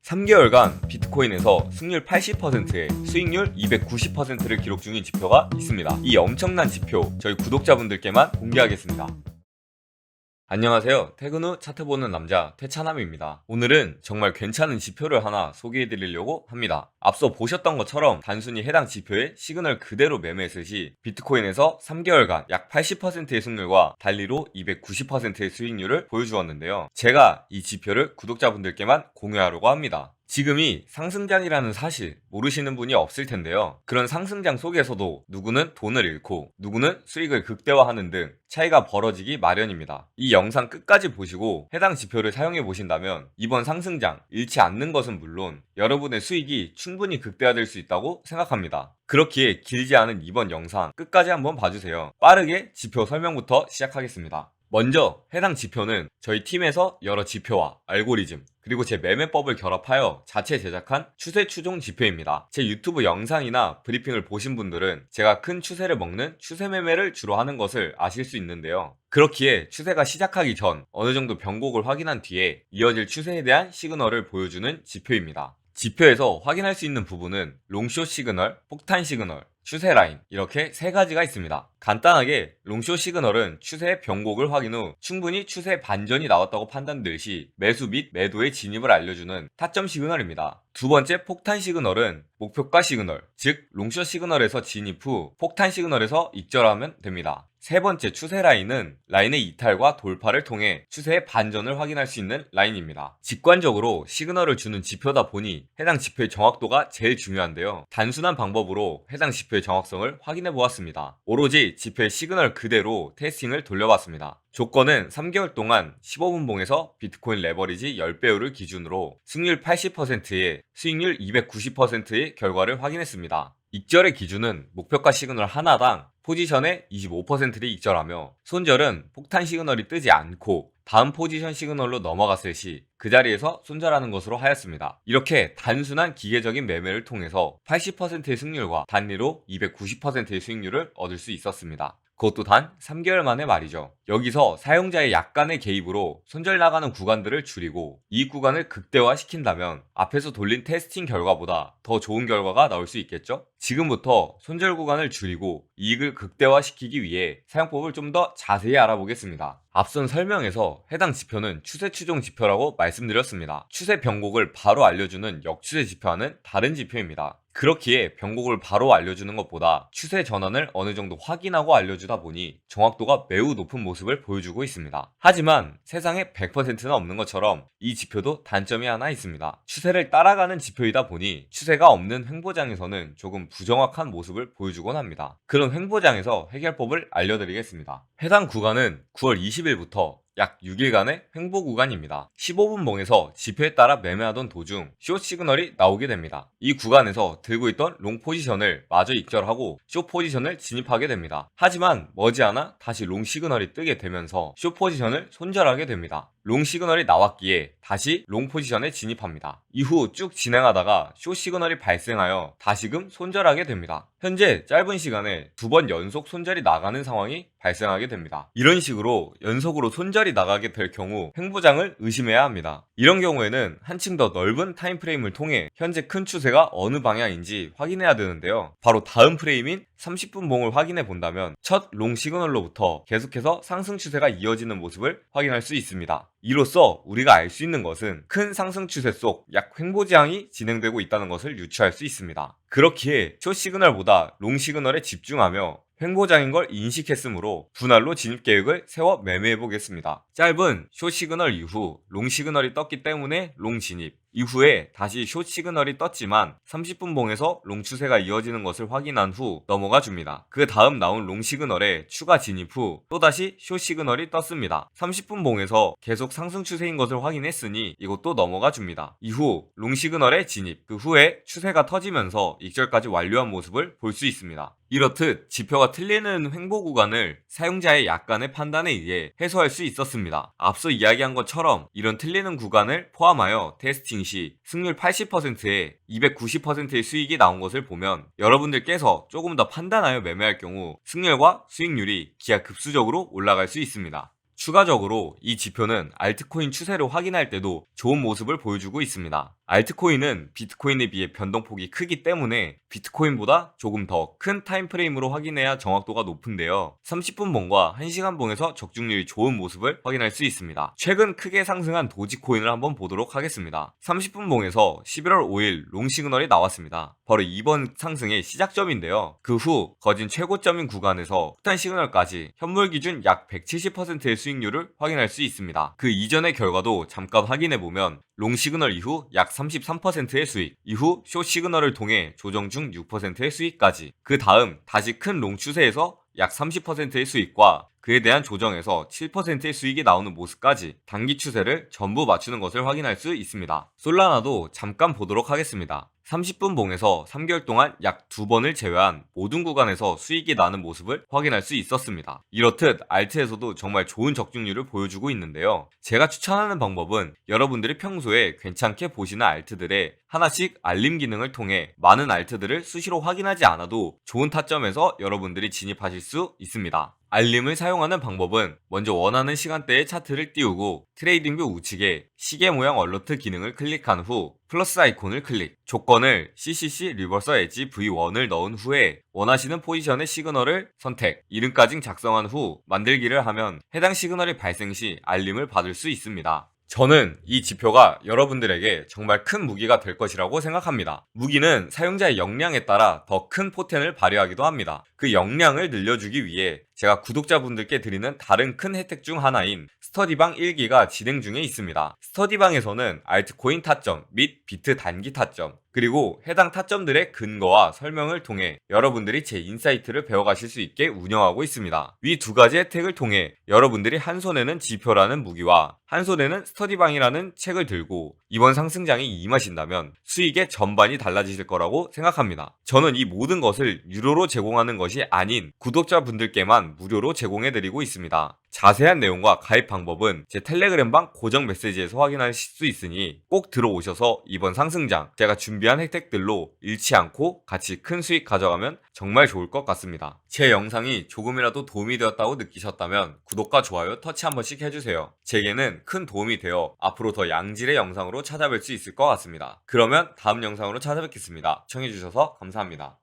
3개월간 비트코인에서 승률 80%에 수익률 290%를 기록 중인 지표가 있습니다. 이 엄청난 지표, 저희 구독자분들께만 공개하겠습니다. 안녕하세요. 퇴근 후 차트 보는 남자 퇴차남입니다. 오늘은 정말 괜찮은 지표를 하나 소개해드리려고 합니다. 앞서 보셨던 것처럼 단순히 해당 지표의 시그널 그대로 매매했을 시 비트코인에서 3개월간 약 80%의 승률과 달리로 290%의 수익률을 보여주었는데요. 제가 이 지표를 구독자분들께만 공유하려고 합니다. 지금이 상승장이라는 사실 모르시는 분이 없을 텐데요. 그런 상승장 속에서도 누구는 돈을 잃고 누구는 수익을 극대화하는 등 차이가 벌어지기 마련입니다. 이 영상 끝까지 보시고 해당 지표를 사용해 보신다면 이번 상승장 잃지 않는 것은 물론 여러분의 수익이 충분히 극대화될 수 있다고 생각합니다. 그렇기에 길지 않은 이번 영상 끝까지 한번 봐주세요. 빠르게 지표 설명부터 시작하겠습니다. 먼저 해당 지표는 저희 팀에서 여러 지표와 알고리즘 그리고 제 매매법을 결합하여 자체 제작한 추세 추종 지표입니다. 제 유튜브 영상이나 브리핑을 보신 분들은 제가 큰 추세를 먹는 추세 매매를 주로 하는 것을 아실 수 있는데요. 그렇기에 추세가 시작하기 전 어느 정도 변곡을 확인한 뒤에 이어질 추세에 대한 시그널을 보여주는 지표입니다. 지표에서 확인할 수 있는 부분은 롱숏 시그널, 폭탄 시그널, 추세 라인 이렇게 세 가지가 있습니다. 간단하게 롱숏 시그널은 추세의 변곡을 확인 후 충분히 추세 반전이 나왔다고 판단될 시 매수 및 매도의 진입을 알려주는 타점 시그널입니다. 두 번째 폭탄 시그널은 목표가 시그널, 즉 롱숏 시그널에서 진입 후 폭탄 시그널에서 익절하면 됩니다. 세 번째 추세 라인은 라인의 이탈과 돌파를 통해 추세의 반전을 확인할 수 있는 라인입니다. 직관적으로 시그널을 주는 지표다 보니 해당 지표의 정확도가 제일 중요한데요. 단순한 방법으로 해당 지표의 정확성을 확인해 보았습니다. 오로지 지표의 시그널 그대로 테스팅을 돌려봤습니다. 조건은 3개월 동안 15분봉에서 비트코인 레버리지 10배율을 기준으로 승률 80%에 수익률 290%의 결과를 확인했습니다. 익절의 기준은 목표가 시그널 하나당 포지션의 25%를 익절하며 손절은 폭탄 시그널이 뜨지 않고 다음 포지션 시그널로 넘어갔을 시 그 자리에서 손절하는 것으로 하였습니다. 이렇게 단순한 기계적인 매매를 통해서 80%의 승률과 단리로 290%의 수익률을 얻을 수 있었습니다. 그것도 단 3개월 만에 말이죠. 여기서 사용자의 약간의 개입으로 손절 나가는 구간들을 줄이고 이 구간을 극대화시킨다면 앞에서 돌린 테스팅 결과보다 더 좋은 결과가 나올 수 있겠죠? 지금부터 손절 구간을 줄이고 이익을 극대화시키기 위해 사용법을 좀 더 자세히 알아보겠습니다. 앞선 설명에서 해당 지표는 추세 추종 지표라고 말씀드렸습니다. 추세 변곡을 바로 알려주는 역추세 지표와는 다른 지표입니다. 그렇기에 변곡을 바로 알려주는 것보다 추세 전환을 어느 정도 확인하고 알려주다 보니 정확도가 매우 높은 모습을 보여주고 있습니다. 하지만 세상에 100%는 없는 것처럼 이 지표도 단점이 하나 있습니다. 추세를 따라가는 지표이다 보니 추세가 없는 횡보장에서는 조금 부정확한 모습을 보여주곤 합니다. 그런 횡보장에서 해결법을 알려드리겠습니다. 해당 구간은 9월 20일부터 약 6일간의 횡보 구간입니다. 15분봉에서 지표에 따라 매매하던 도중 숏 시그널이 나오게 됩니다. 이 구간에서 들고 있던 롱 포지션을 마저 익절하고 숏 포지션을 진입하게 됩니다. 하지만 머지않아 다시 롱 시그널이 뜨게 되면서 숏 포지션을 손절하게 됩니다. 롱 시그널이 나왔기에 다시 롱 포지션에 진입합니다. 이후 쭉 진행하다가 숏 시그널이 발생하여 다시금 손절하게 됩니다. 현재 짧은 시간에 두 번 연속 손절이 나가는 상황이 발생하게 됩니다. 이런 식으로 연속으로 손절이 나가게 될 경우 횡보장을 의심해야 합니다. 이런 경우에는 한층 더 넓은 타임프레임을 통해 현재 큰 추세가 어느 방향인지 확인해야 되는데요. 바로 다음 프레임인 30분봉을 확인해 본다면 첫 롱 시그널로부터 계속해서 상승 추세가 이어지는 모습을 확인할 수 있습니다. 이로써 우리가 알 수 있는 것은 큰 상승 추세 속 약 횡보장이 진행되고 있다는 것을 유추할 수 있습니다. 그렇기에 숏 시그널보다 롱 시그널에 집중하며 횡보장인 걸 인식했으므로 분할로 진입 계획을 세워 매매해 보겠습니다. 짧은 숏 시그널 이후 롱 시그널이 떴기 때문에 롱 진입, 이후에 다시 숏 시그널이 떴지만 30분봉에서 롱 추세가 이어지는 것을 확인한 후 넘어가 줍니다. 그 다음 나온 롱 시그널에 추가 진입 후 또다시 숏 시그널이 떴습니다. 30분봉에서 계속 상승 추세인 것을 확인했으니 이것도 넘어가 줍니다. 이후 롱 시그널에 진입, 그 후에 추세가 터지면서 익절까지 완료한 모습을 볼 수 있습니다. 이렇듯 지표가 틀리는 횡보 구간을 사용자의 약간의 판단에 의해 해소할 수 있었습니다. 앞서 이야기한 것처럼 이런 틀리는 구간을 포함하여 테스팅 시 승률 80%에 290%의 수익이 나온 것을 보면 여러분들께서 조금 더 판단하여 매매할 경우 승률과 수익률이 기하급수적으로 올라갈 수 있습니다. 추가적으로 이 지표는 알트코인 추세를 확인할 때도 좋은 모습을 보여주고 있습니다. 알트코인은 비트코인에 비해 변동폭이 크기 때문에 비트코인보다 조금 더 큰 타임프레임으로 확인해야 정확도가 높은데요. 30분 봉과 1시간 봉에서 적중률이 좋은 모습을 확인할 수 있습니다. 최근 크게 상승한 도지코인을 한번 보도록 하겠습니다. 30분 봉에서 11월 5일 롱 시그널이 나왔습니다. 바로 이번 상승의 시작점인데요. 그 후 거진 최고점인 구간에서 폭탄 시그널까지 현물 기준 약 170%의 수익률을 확인할 수 있습니다. 그 이전의 결과도 잠깐 확인해보면 롱 시그널 이후 약 33%의 수익, 이후 숏 시그널을 통해 조정 중 6%의 수익까지, 그 다음 다시 큰 롱 추세에서 약 30%의 수익과 그에 대한 조정에서 7%의 수익이 나오는 모습까지 단기 추세를 전부 맞추는 것을 확인할 수 있습니다. 솔라나도 잠깐 보도록 하겠습니다. 30분 봉에서 3개월 동안 약 2번을 제외한 모든 구간에서 수익이 나는 모습을 확인할 수 있었습니다. 이렇듯 알트에서도 정말 좋은 적중률을 보여주고 있는데요. 제가 추천하는 방법은 여러분들이 평소에 괜찮게 보시는 알트들의 하나씩 알림 기능을 통해 많은 알트들을 수시로 확인하지 않아도 좋은 타점에서 여러분들이 진입하실 수 있습니다. 알림을 사용하는 방법은 먼저 원하는 시간대에 차트를 띄우고 트레이딩뷰 우측에 시계 모양 얼러트 기능을 클릭한 후 플러스 아이콘을 클릭, 조건을 CCC 리버서 엣지 V1을 넣은 후에 원하시는 포지션의 시그널을 선택, 이름까지 작성한 후 만들기를 하면 해당 시그널이 발생 시 알림을 받을 수 있습니다. 저는 이 지표가 여러분들에게 정말 큰 무기가 될 것이라고 생각합니다. 무기는 사용자의 역량에 따라 더 큰 포텐을 발휘하기도 합니다. 그 역량을 늘려주기 위해 제가 구독자분들께 드리는 다른 큰 혜택 중 하나인 스터디방 1기가 진행 중에 있습니다. 스터디방에서는 알트코인 타점 및 비트 단기 타점, 그리고 해당 타점들의 근거와 설명을 통해 여러분들이 제 인사이트를 배워가실 수 있게 운영하고 있습니다. 위 두 가지 혜택을 통해 여러분들이 한 손에는 지표라는 무기와 한 손에는 스터디방이라는 책을 들고 이번 상승장에 임하신다면 수익의 전반이 달라지실 거라고 생각합니다. 저는 이 모든 것을 유료로 제공하는 것이 아닌 구독자분들께만 무료로 제공해드리고 있습니다. 자세한 내용과 가입 방법은 제 텔레그램방 고정 메시지에서 확인하실 수 있으니 꼭 들어오셔서 이번 상승장 제가 준비한 혜택들로 잃지 않고 같이 큰 수익 가져가면 정말 좋을 것 같습니다. 제 영상이 조금이라도 도움이 되었다고 느끼셨다면 구독과 좋아요 터치 한 번씩 해주세요. 제게는 큰 도움이 되어 앞으로 더 양질의 영상으로 찾아뵐 수 있을 것 같습니다. 그러면 다음 영상으로 찾아뵙겠습니다. 시청해주셔서 감사합니다.